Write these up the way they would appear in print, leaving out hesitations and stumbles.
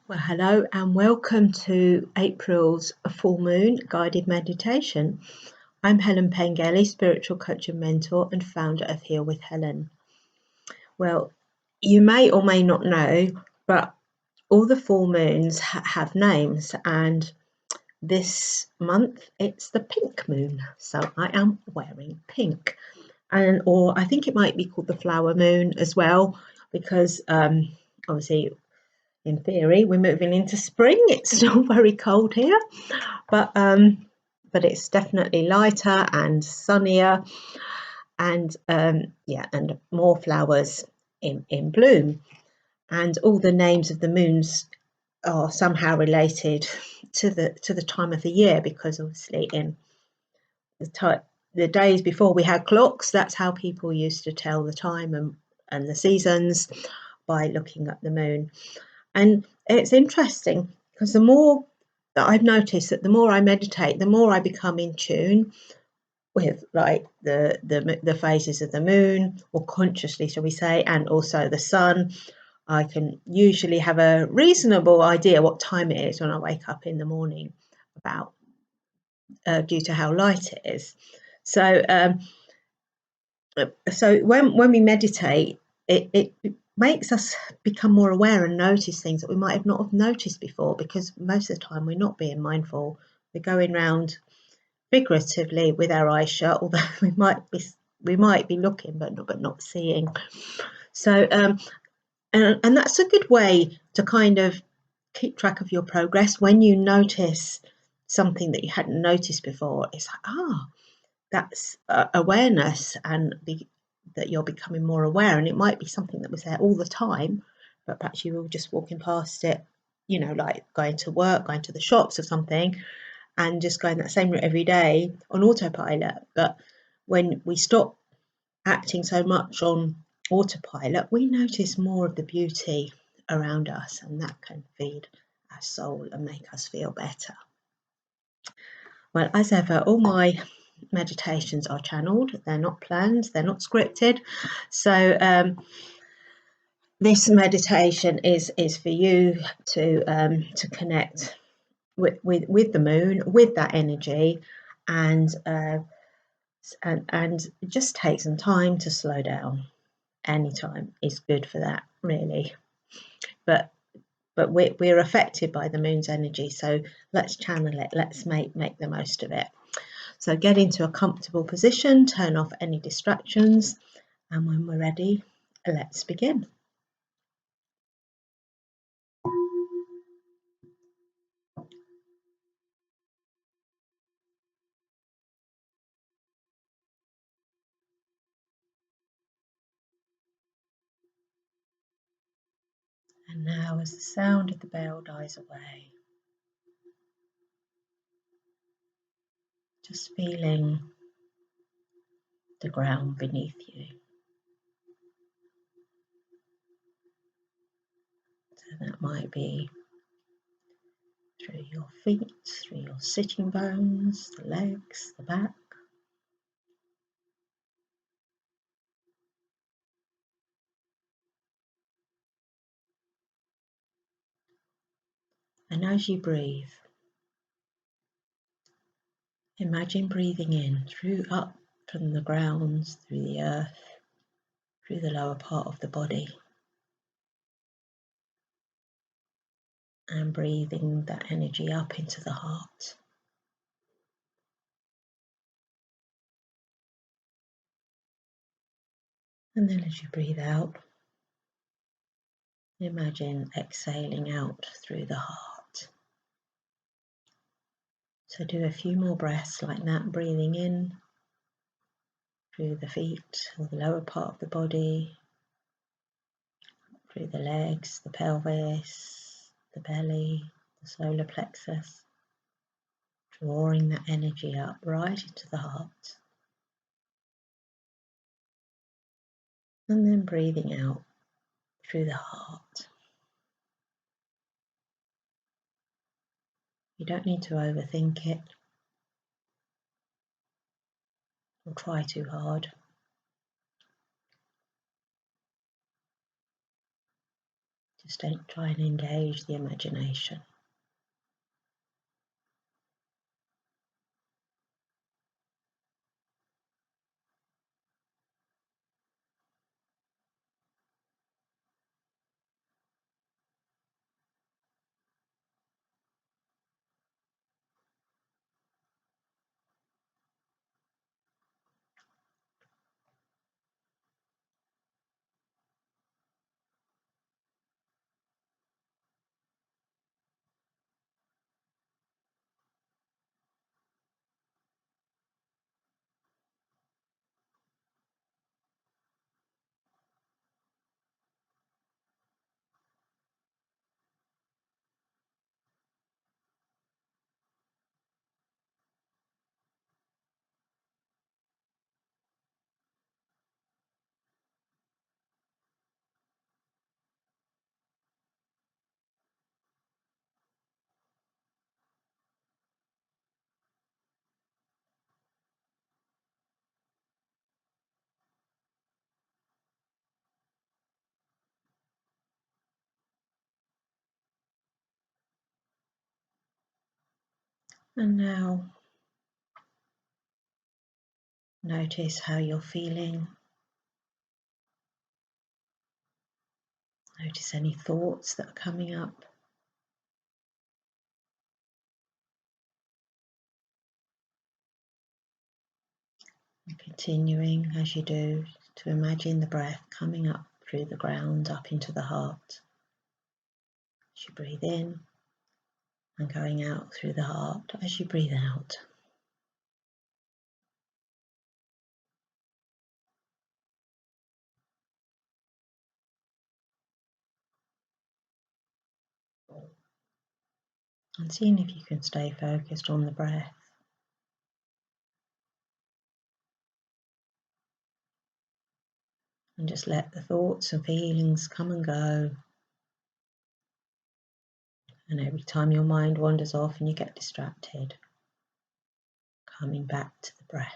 Well, hello and welcome to April's full moon guided meditation. I'm Helen Pengelly, spiritual coach and mentor and founder of Heal with Helen. Well, you may or may not know, but all the full moons have names, and this month it's the pink moon, so I am wearing pink. Or I think it might be called the flower moon as well, because obviously in theory we're moving into spring. It's still very cold here, but it's definitely lighter and sunnier, and and more flowers in bloom, and all the names of the moons are somehow related to the time of the year, because obviously in the days before we had clocks, that's how people used to tell the time and the seasons, by looking at the moon. And it's interesting because the more that I've noticed that the more I meditate, the more I become in tune with like the phases of the moon, or consciously, shall we say, and also the sun. I can usually have a reasonable idea what time it is when I wake up in the morning, about due to how light it is. So when we meditate, it makes us become more aware and notice things that we might have not have noticed before, because most of the time we're not being mindful. We're going around figuratively with our eyes shut, although we might be looking but not seeing. So and that's a good way to kind of keep track of your progress. When you notice something that you hadn't noticed before, it's like, that's awareness, and that you're becoming more aware. And it might be something that was there all the time, but perhaps you were just walking past it, like going to work, going to the shops or something, and just going that same route every day on autopilot. But when we stop acting so much on autopilot, we notice more of the beauty around us, and that can feed our soul and make us feel better. Well, as ever, all my meditations are channeled. They're not planned, they're not scripted. So this meditation is for you to connect with the moon, with that energy, and just take some time to slow down. Any time is good for that, really. But we're affected by the moon's energy, so let's channel it. Let's make the most of it. So get into a comfortable position, turn off any distractions, and when we're ready, let's begin. And now, as the sound of the bell dies away, just feeling the ground beneath you. So that might be through your feet, through your sitting bones, the legs, the back. And as you breathe, imagine breathing in up from the ground, through the earth, through the lower part of the body, and breathing that energy up into the heart. And then as you breathe out, imagine exhaling out through the heart. So do a few more breaths like that, breathing in through the feet or the lower part of the body, through the legs, the pelvis, the belly, the solar plexus, drawing that energy up right into the heart. And then breathing out through the heart. You don't need to overthink it or try too hard. Just don't try and engage the imagination. And now notice how you're feeling. Notice any thoughts that are coming up. And continuing as you do to imagine the breath coming up through the ground up into the heart. As you breathe in and going out through the heart as you breathe out. And seeing if you can stay focused on the breath. And just let the thoughts and feelings come and go. And every time your mind wanders off and you get distracted, coming back to the breath.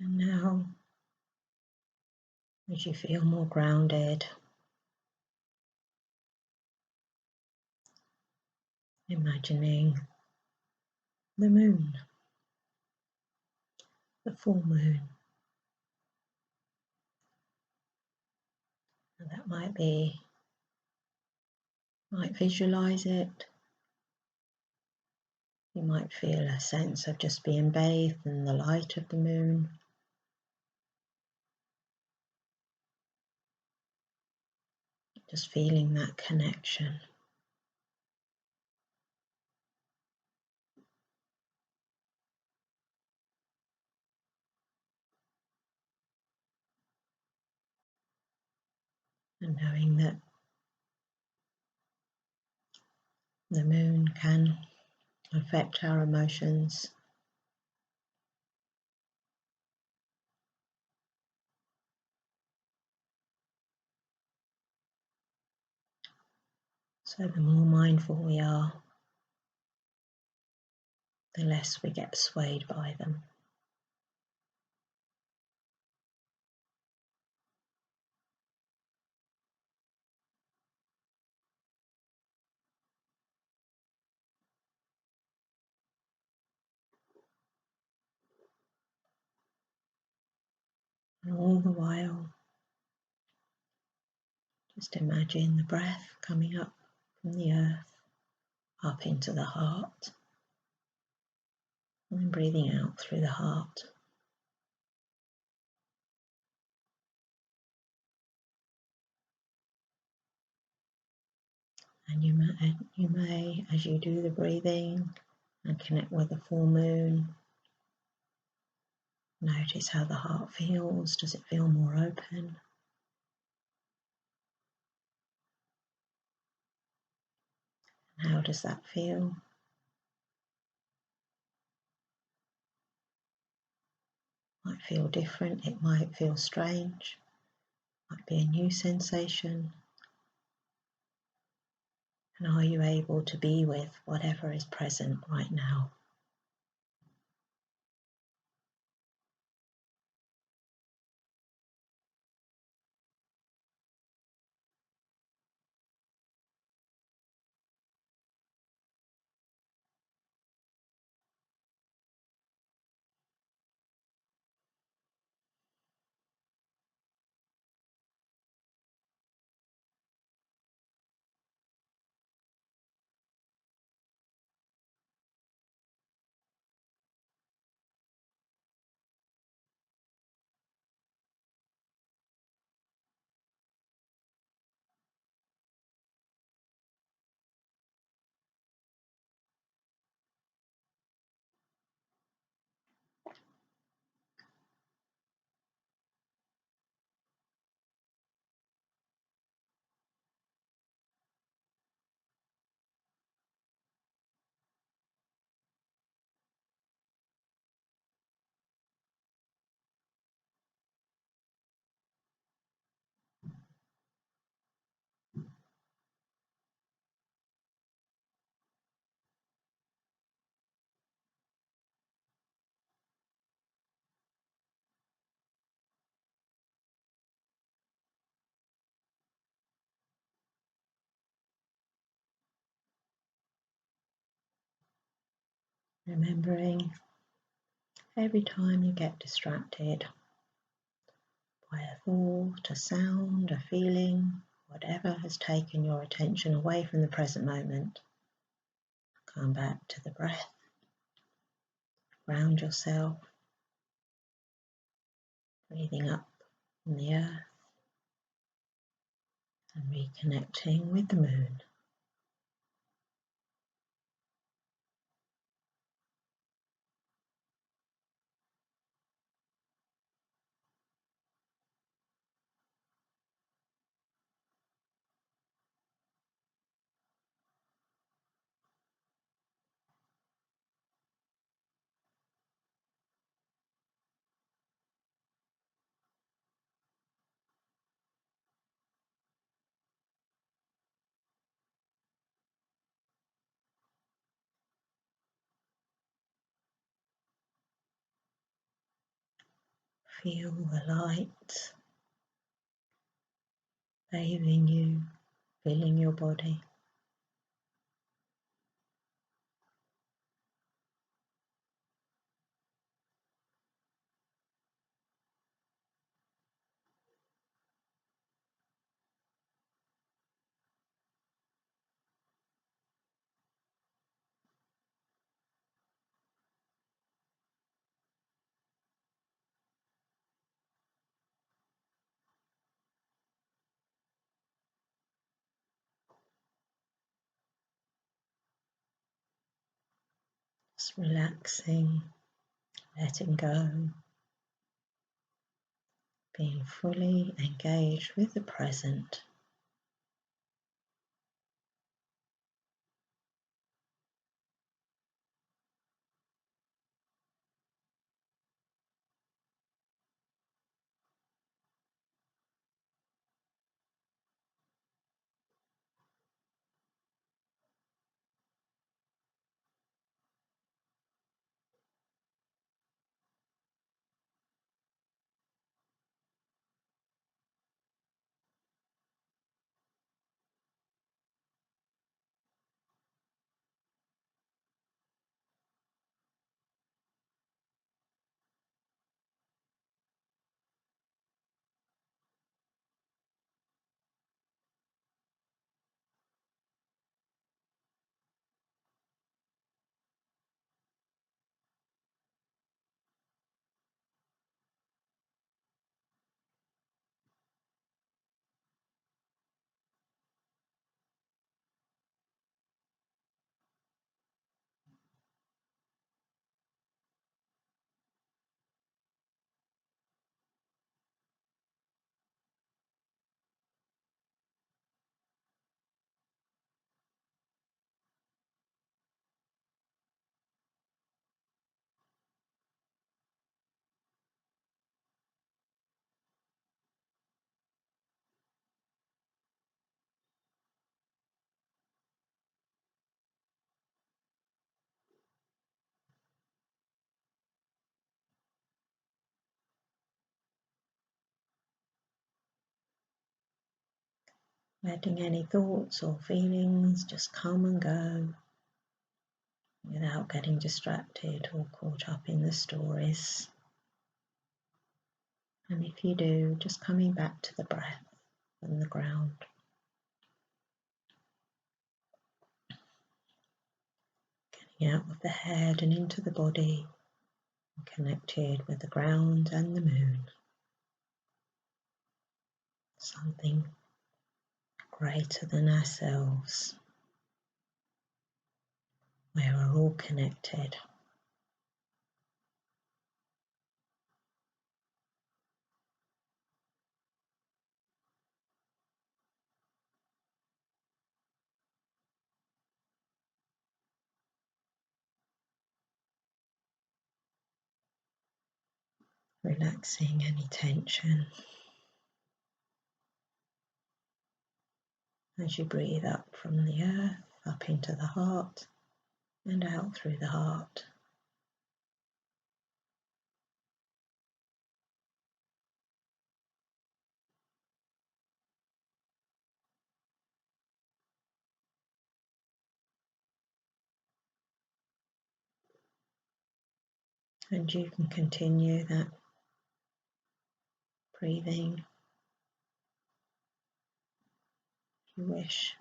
And now, as you feel more grounded, imagining the moon, the full moon. And that might visualize it. You might feel a sense of just being bathed in the light of the moon. Just feeling that connection. And knowing that the moon can affect our emotions. So the more mindful we are, the less we get swayed by them. And all the while, just imagine the breath coming up from the earth, up into the heart, and then breathing out through the heart. And you may, as you do the breathing, and connect with the full moon. Notice how the heart feels. Does it feel more open? And how does that feel? Might feel different, it might feel strange, might be a new sensation. And are you able to be with whatever is present right now? Remembering every time you get distracted by a thought, a sound, a feeling, whatever has taken your attention away from the present moment, come back to the breath, ground yourself, breathing up from the earth and reconnecting with the moon. Feel the light bathing you, filling your body. Just relaxing, letting go, being fully engaged with the present. letting any thoughts or feelings just come and go without getting distracted or caught up in the stories. And if you do, just coming back to the breath and the ground. Getting out of the head and into the body, connected with the ground and the moon. Something greater than ourselves, where we're all connected. Relaxing any tension as you breathe up from the earth, up into the heart and out through the heart. And you can continue that breathing if you wish.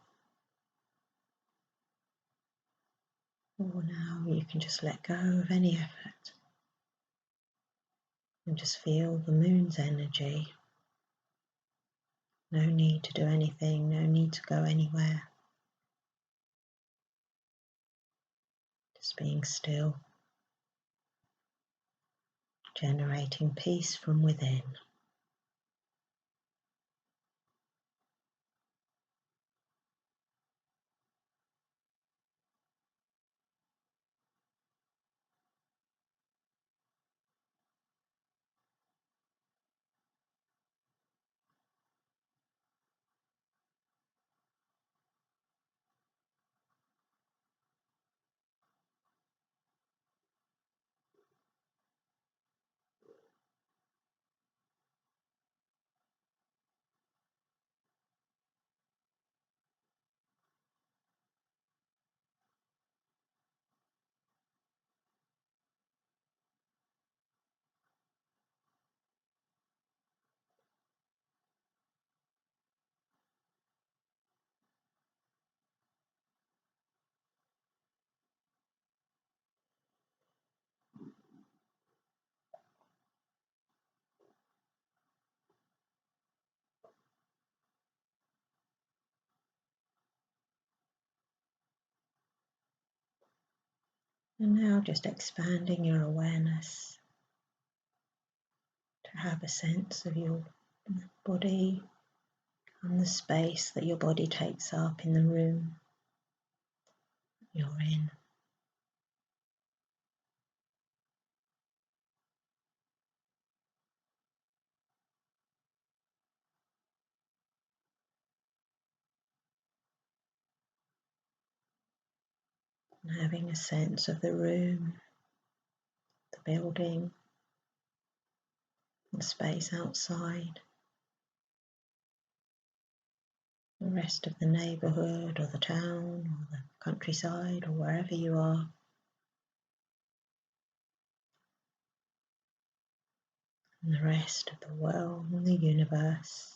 Or now you can just let go of any effort and just feel the moon's energy. No need to do anything, no need to go anywhere. Just being still, generating peace from within. And now just expanding your awareness to have a sense of your body and the space that your body takes up in the room you're in. And having a sense of the room, the building, the space outside, the rest of the neighbourhood or the town or the countryside or wherever you are. And the rest of the world and the universe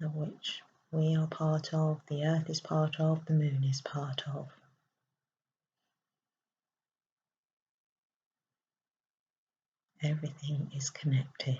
of which we are part of, the earth is part of, the moon is part of. Everything is connected.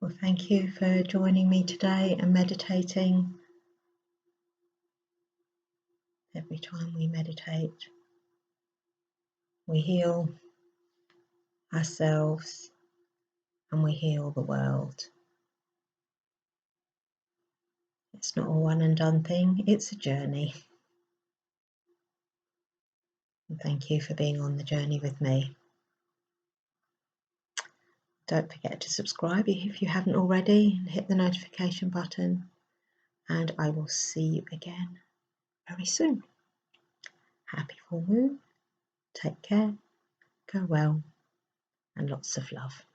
Well, thank you for joining me today and meditating. time we meditate, we heal ourselves and we heal the world. It's not a one and done thing, it's a journey. And thank you for being on the journey with me. Don't forget to subscribe if you haven't already, and hit the notification button, and I will see you again very soon. Happy full moon, take care, go well, and lots of love.